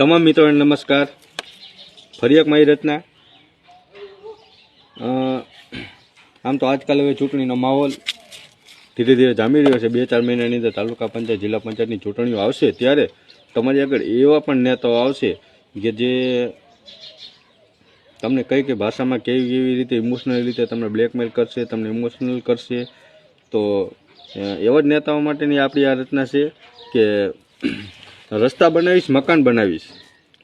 તમામ મિત્રોને નમસ્કાર. ફરી એક મારી રચના. આમ તો આજકાલ હવે ચૂંટણીનો માહોલ ધીરે ધીરે જામી રહ્યો છે. 2-4 મહિનાની અંદર તાલુકા પંચાયત, જિલ્લા પંચાયતની ચૂંટણીઓ આવશે ત્યારે તમારી આગળ એવા પણ નેતાઓ આવશે કે જે તમને કઈ કઈ ભાષામાં કેવી રીતે ઇમોશનલ રીતે તમને બ્લેકમેલ કરશે, તમને ઇમોશનલ કરશે. તો એવા જ નેતાઓ માટેની આપણી આ રચના છે કે રસ્તા બનાવીશ, મકાન બનાવીશ,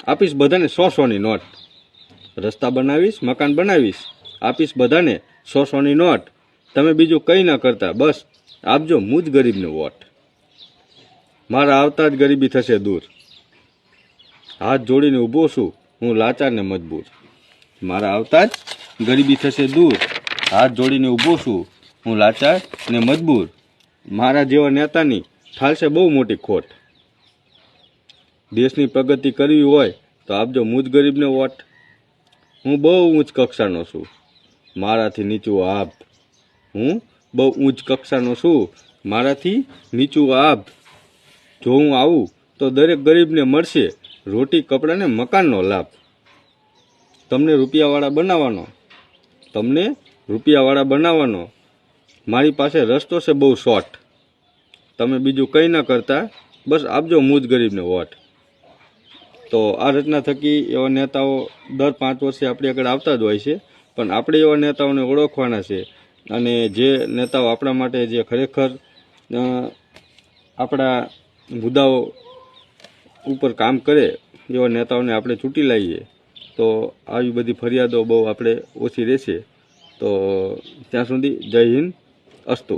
આપીશ બધાને 100-100ની નોટ. રસ્તા બનાવીશ, મકાન બનાવીશ, આપીશ બધાને 100-100ની નોટ. તમે બીજું કંઈ ન કરતા, બસ આપજો મુજ ગરીબને વોટ. મારા આવતા જ ગરીબી થશે દૂર. હાથ જોડીને ઊભો છું હું લાચાર ને મજબૂર. મારા આવતા જ ગરીબી થશે દૂર. હાથ જોડીને ઊભો છું હું લાચાર ને મજબૂર. મારા જેવા નેતાની થાલશે બહુ મોટી ખોટ. દેશની પ્રગતિ કરવી હોય તો આપજો મુજ ગરીબને વોટ. હું બહુ ઊંચ કક્ષાનો છું, મારાથી નીચું આપ. હું બહુ ઊંચ કક્ષાનો છું, મારાથી નીચું આપ. જો હું આવું તો દરેક ગરીબને મળશે રોટી, કપડાં ને મકાનનો લાભ. તમને રૂપિયાવાળા બનાવવાનો, તમને રૂપિયાવાળા બનાવવાનો. મારી પાસે રસ્તો છે બહુ શોર્ટ. તમે બીજું કંઈ ન કરતા, બસ આપજો મુજ ગરીબને વોટ. તો આ રચના થકી એવા નેતાઓ દર 5 વર્ષે આપણી આગળ આવતા જ હોય છે, પણ આપણે એવા નેતાઓને ઓળખવાના છે. અને જે નેતાઓ આપણા માટે જે ખરેખર આપણા મુદ્દાઓ ઉપર કામ કરે એવા નેતાઓને આપણે ચૂંટી લાવીએ તો આવી બધી ફરિયાદો બહુ આપણે ઓછી રહેશે. તો ત્યાં સુધી જય હિન્દ, અસ્તુ.